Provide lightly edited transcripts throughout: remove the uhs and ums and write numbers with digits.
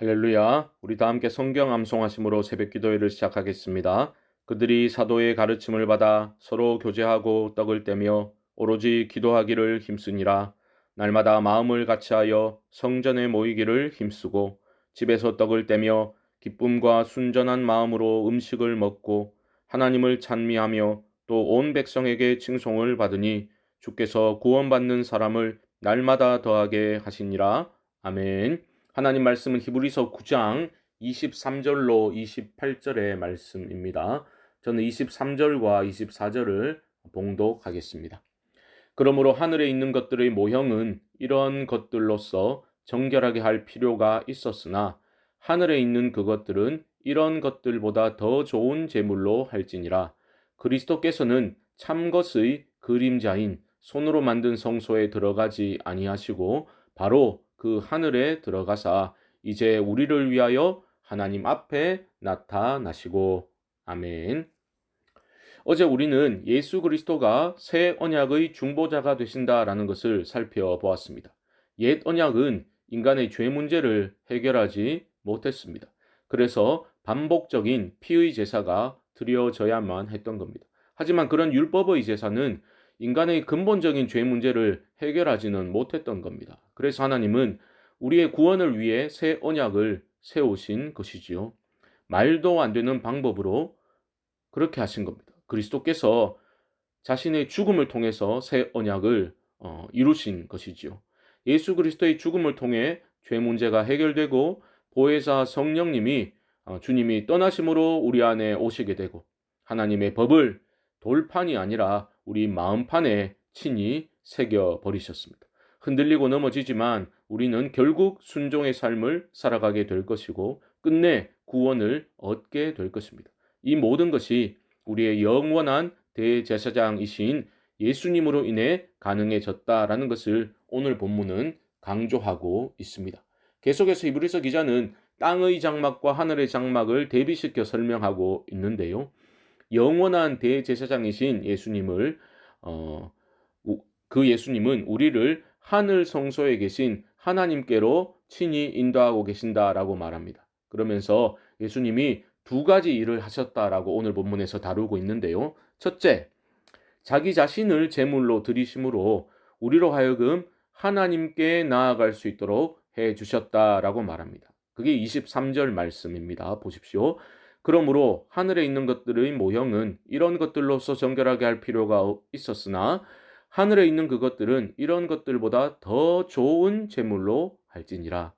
할렐루야. 우리 다 함께 성경 암송하심으로 새벽 기도회를 시작하겠습니다. 그들이 사도의 가르침을 받아 서로 교제하고 떡을 떼며 오로지 기도하기를 힘쓰니라. 날마다 마음을 같이하여 성전에 모이기를 힘쓰고 집에서 떡을 떼며 기쁨과 순전한 마음으로 음식을 먹고 하나님을 찬미하며 또 온 백성에게 칭송을 받으니 주께서 구원받는 사람을 날마다 더하게 하시니라. 아멘. 하나님 말씀은 히브리서 9장 23절로 28절의 말씀입니다. 저는 23절과 24절을 봉독하겠습니다. 그러므로 하늘에 있는 것들의 모형은 이런 것들로서 정결하게 할 필요가 있었으나 하늘에 있는 그것들은 이런 것들보다 더 좋은 제물로 할지니라. 그리스도께서는 참것의 그림자인 손으로 만든 성소에 들어가지 아니하시고 바로 그 하늘에 들어가사 이제 우리를 위하여 하나님 앞에 나타나시고. 아멘. 어제 우리는 예수 그리스도가 새 언약의 중보자가 되신다라는 것을 살펴보았습니다. 옛 언약은 인간의 죄 문제를 해결하지 못했습니다. 그래서 반복적인 피의 제사가 드려져야만 했던 겁니다. 하지만 그런 율법의 제사는 인간의 근본적인 죄 문제를 해결하지는 못했던 겁니다. 그래서 하나님은 우리의 구원을 위해 새 언약을 세우신 것이지요. 말도 안 되는 방법으로 그렇게 하신 겁니다. 그리스도께서 자신의 죽음을 통해서 새 언약을 이루신 것이지요. 예수 그리스도의 죽음을 통해 죄 문제가 해결되고 보혜사 성령님이 주님이 떠나심으로 우리 안에 오시게 되고 하나님의 법을 돌판이 아니라 우리 마음판에 친히 새겨 버리셨습니다. 흔들리고 넘어지지만 우리는 결국 순종의 삶을 살아가게 될 것이고 끝내 구원을 얻게 될 것입니다. 이 모든 것이 우리의 영원한 대제사장이신 예수님으로 인해 가능해졌다라는 것을 오늘 본문은 강조하고 있습니다. 계속해서 히브리서 기자는 땅의 장막과 하늘의 장막을 대비시켜 설명하고 있는데요. 영원한 대제사장이신 예수님을 그 예수님은 우리를 하늘 성소에 계신 하나님께로 친히 인도하고 계신다라고 말합니다. 그러면서 예수님이 두 가지 일을 하셨다라고 오늘 본문에서 다루고 있는데요. 첫째, 자기 자신을 제물로 드리심으로 우리로 하여금 하나님께 나아갈 수 있도록 해 주셨다라고 말합니다. 그게 23절 말씀입니다. 보십시오. 그러므로 하늘에 있는 것들의 모형은 이런 것들로서 정결하게 할 필요가 있었으나 하늘에 있는 그것들은 이런 것들보다 더 좋은 제물로 할지니라.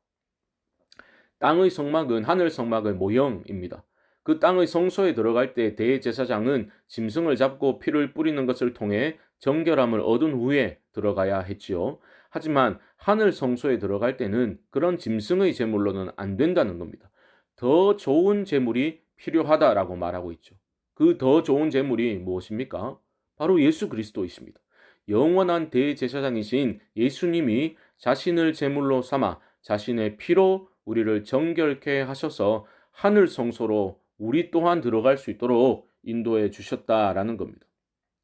땅의 성막은 하늘 성막의 모형입니다. 그 땅의 성소에 들어갈 때 대제사장은 짐승을 잡고 피를 뿌리는 것을 통해 정결함을 얻은 후에 들어가야 했지요. 하지만 하늘 성소에 들어갈 때는 그런 짐승의 제물로는 안 된다는 겁니다. 더 좋은 제물이 필요하다라고 말하고 있죠. 그 더 좋은 제물이 무엇입니까? 바로 예수 그리스도이십니다. 영원한 대제사장이신 예수님이 자신을 제물로 삼아 자신의 피로 우리를 정결케 하셔서 하늘 성소로 우리 또한 들어갈 수 있도록 인도해 주셨다라는 겁니다.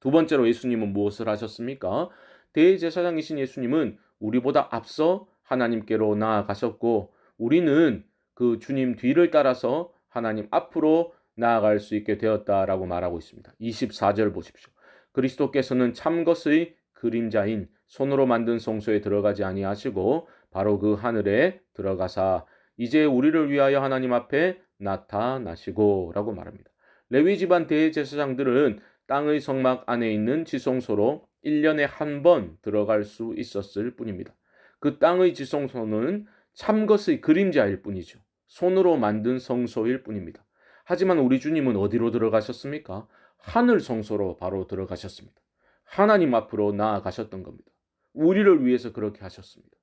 두 번째로 예수님은 무엇을 하셨습니까? 대제사장이신 예수님은 우리보다 앞서 하나님께로 나아가셨고 우리는 그 주님 뒤를 따라서 하나님 앞으로 나아갈 수 있게 되었다라고 말하고 있습니다. 24절 보십시오. 그리스도께서는 참것의 그림자인 손으로 만든 성소에 들어가지 아니하시고 바로 그 하늘에 들어가사 이제 우리를 위하여 하나님 앞에 나타나시고 라고 말합니다. 레위 집안 대제사장들은 땅의 성막 안에 있는 지성소로 1년에 한 번 들어갈 수 있었을 뿐입니다. 그 땅의 지성소는 참것의 그림자일 뿐이죠. 손으로 만든 성소일 뿐입니다. 하지만 우리 주님은 어디로 들어가셨습니까? 하늘 성소로 바로 들어가셨습니다. 하나님 앞으로 나아가셨던 겁니다. 우리를 위해서 그렇게 하셨습니다.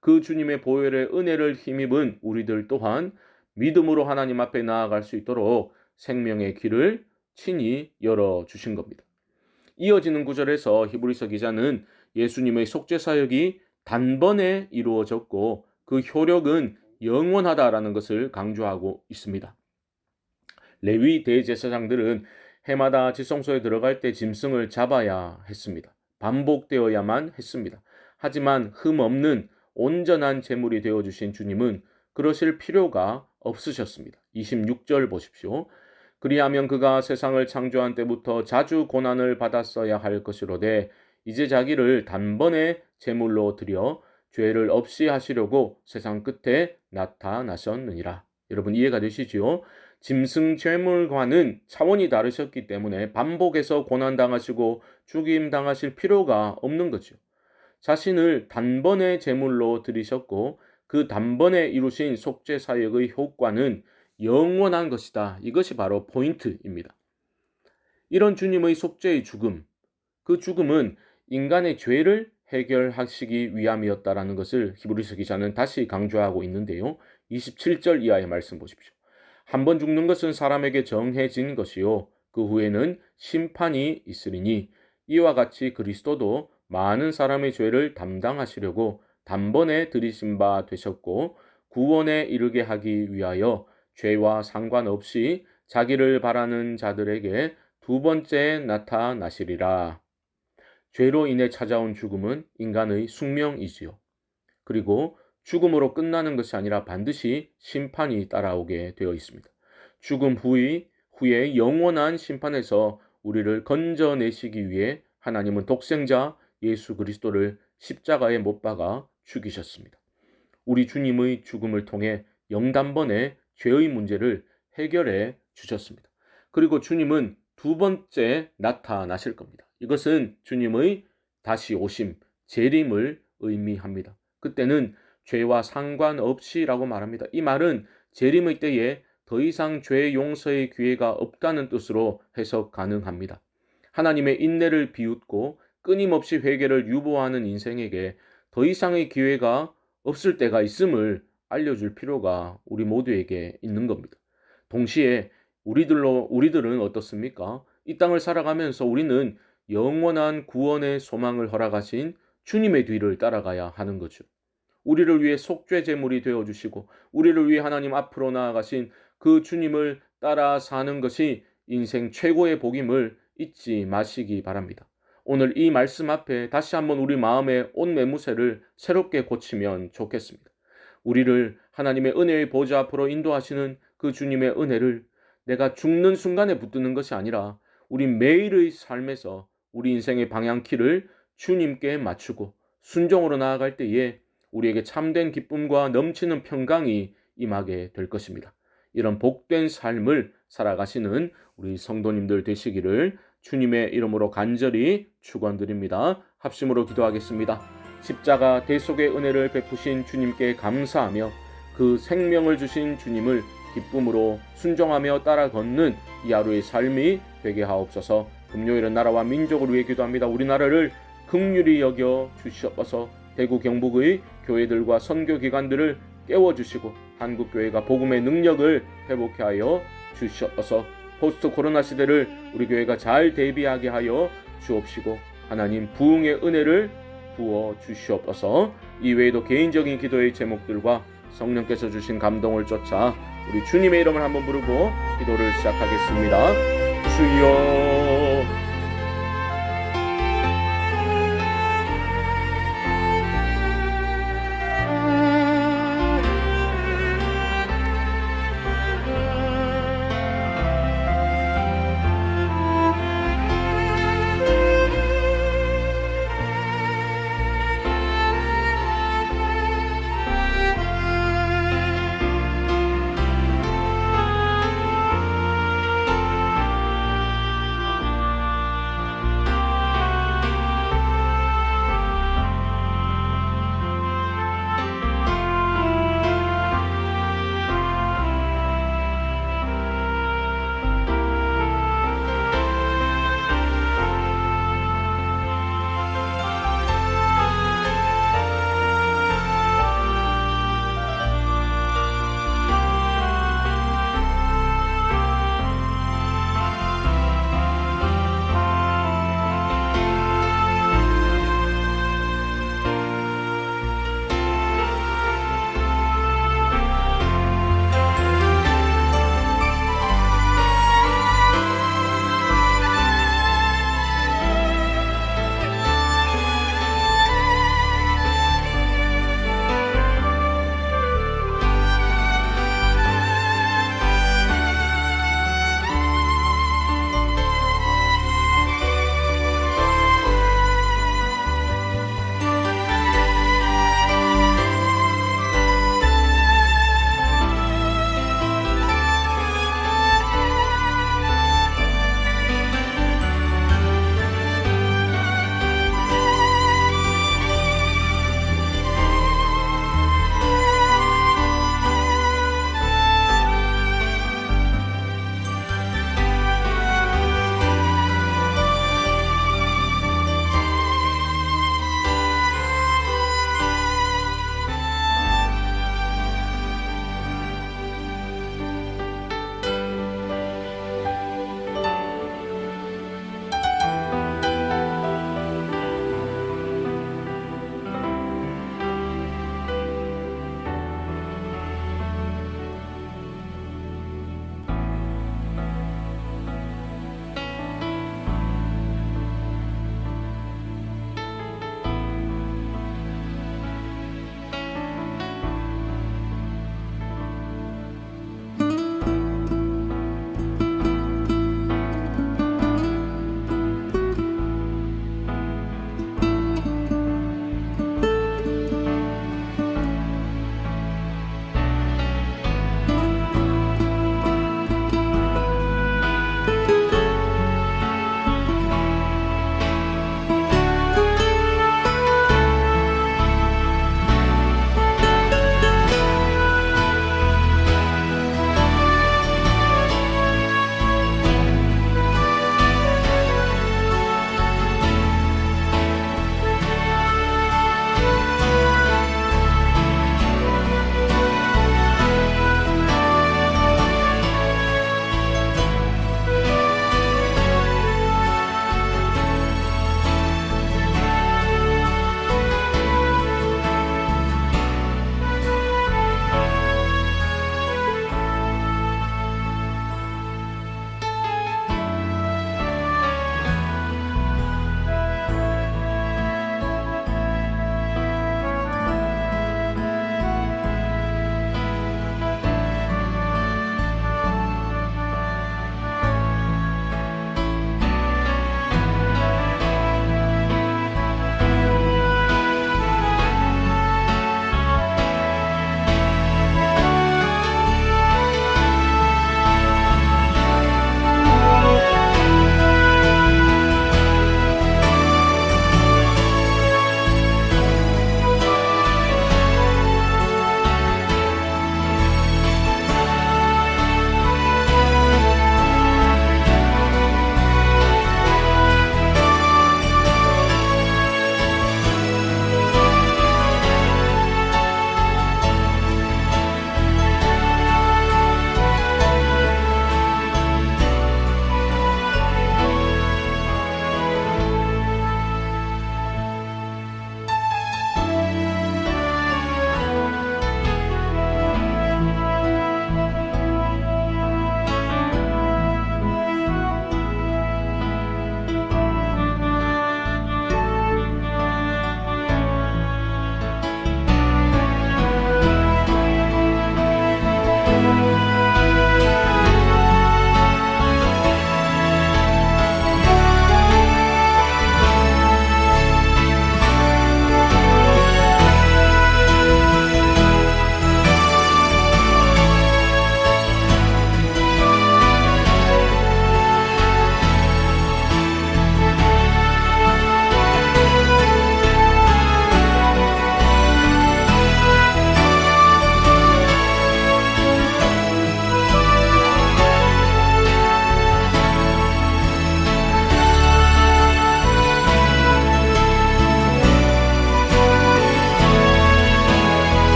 그 주님의 보혈의 은혜를 힘입은 우리들 또한 믿음으로 하나님 앞에 나아갈 수 있도록 생명의 길을 친히 열어주신 겁니다. 이어지는 구절에서 히브리서 기자는 예수님의 속죄사역이 단번에 이루어졌고 그 효력은 영원하다라는 것을 강조하고 있습니다. 레위 대제사장들은 해마다 지성소에 들어갈 때 짐승을 잡아야 했습니다. 반복되어야만 했습니다. 하지만 흠없는 온전한 제물이 되어주신 주님은 그러실 필요가 없으셨습니다. 26절 보십시오. 그리하면 그가 세상을 창조한 때부터 자주 고난을 받았어야 할 것이로되 이제 자기를 단번에 제물로 드려 죄를 없이 하시려고 세상 끝에 나타나셨느니라. 여러분 이해가 되시지요? 짐승 제물과는 차원이 다르셨기 때문에 반복해서 고난당하시고 죽임당하실 필요가 없는 거죠. 자신을 단번에 제물로 드리셨고 그 단번에 이루신 속죄 사역의 효과는 영원한 것이다. 이것이 바로 포인트입니다. 이런 주님의 속죄의 죽음, 그 죽음은 인간의 죄를 해결하시기 위함이었다라는 것을 히브리서 기자는 다시 강조하고 있는데요. 27절 이하의 말씀 보십시오. 한 번 죽는 것은 사람에게 정해진 것이요 그 후에는 심판이 있으리니 이와 같이 그리스도도 많은 사람의 죄를 담당하시려고 단번에 들이신 바 되셨고 구원에 이르게 하기 위하여 죄와 상관없이 자기를 바라는 자들에게 두 번째 나타나시리라. 죄로 인해 찾아온 죽음은 인간의 숙명이지요. 그리고 죽음으로 끝나는 것이 아니라 반드시 심판이 따라오게 되어 있습니다. 죽음 후에 영원한 심판에서 우리를 건져내시기 위해 하나님은 독생자 예수 그리스도를 십자가에 못 박아 죽이셨습니다. 우리 주님의 죽음을 통해 영단번에 죄의 문제를 해결해 주셨습니다. 그리고 주님은 두 번째 나타나실 겁니다. 이것은 주님의 다시 오심, 재림을 의미합니다. 그때는 죄와 상관없이라고 말합니다. 이 말은 재림의 때에 더 이상 죄 용서의 기회가 없다는 뜻으로 해석 가능합니다. 하나님의 인내를 비웃고 끊임없이 회개를 유보하는 인생에게 더 이상의 기회가 없을 때가 있음을 알려줄 필요가 우리 모두에게 있는 겁니다. 동시에 우리들은 어떻습니까? 이 땅을 살아가면서 우리는 영원한 구원의 소망을 허락하신 주님의 뒤를 따라가야 하는 거죠. 우리를 위해 속죄 제물이 되어주시고 우리를 위해 하나님 앞으로 나아가신 그 주님을 따라 사는 것이 인생 최고의 복임을 잊지 마시기 바랍니다. 오늘 이 말씀 앞에 다시 한번 우리 마음의 옷매무새를 새롭게 고치면 좋겠습니다. 우리를 하나님의 은혜의 보좌 앞으로 인도하시는 그 주님의 은혜를 내가 죽는 순간에 붙드는 것이 아니라 우리 매일의 삶에서 우리 인생의 방향키를 주님께 맞추고 순종으로 나아갈 때에 우리에게 참된 기쁨과 넘치는 평강이 임하게 될 것입니다. 이런 복된 삶을 살아가시는 우리 성도님들 되시기를 주님의 이름으로 간절히 축원드립니다. 합심으로 기도하겠습니다. 십자가 대속의 은혜를 베푸신 주님께 감사하며 그 생명을 주신 주님을 기쁨으로 순종하며 따라 걷는 이 하루의 삶이 되게 하옵소서. 금요일은 나라와 민족을 위해 기도합니다. 우리나라를 긍휼히 여겨 주시옵소서. 대구 경북의 교회들과 선교기관들을 깨워주시고 한국교회가 복음의 능력을 회복케 하여 주시옵소서. 포스트 코로나 시대를 우리 교회가 잘 대비하게 하여 주옵시고 하나님 부흥의 은혜를 부어 주시옵소서. 이외에도 개인적인 기도의 제목들과 성령께서 주신 감동을 쫓아 우리 주님의 이름을 한번 부르고 기도를 시작하겠습니다. 주여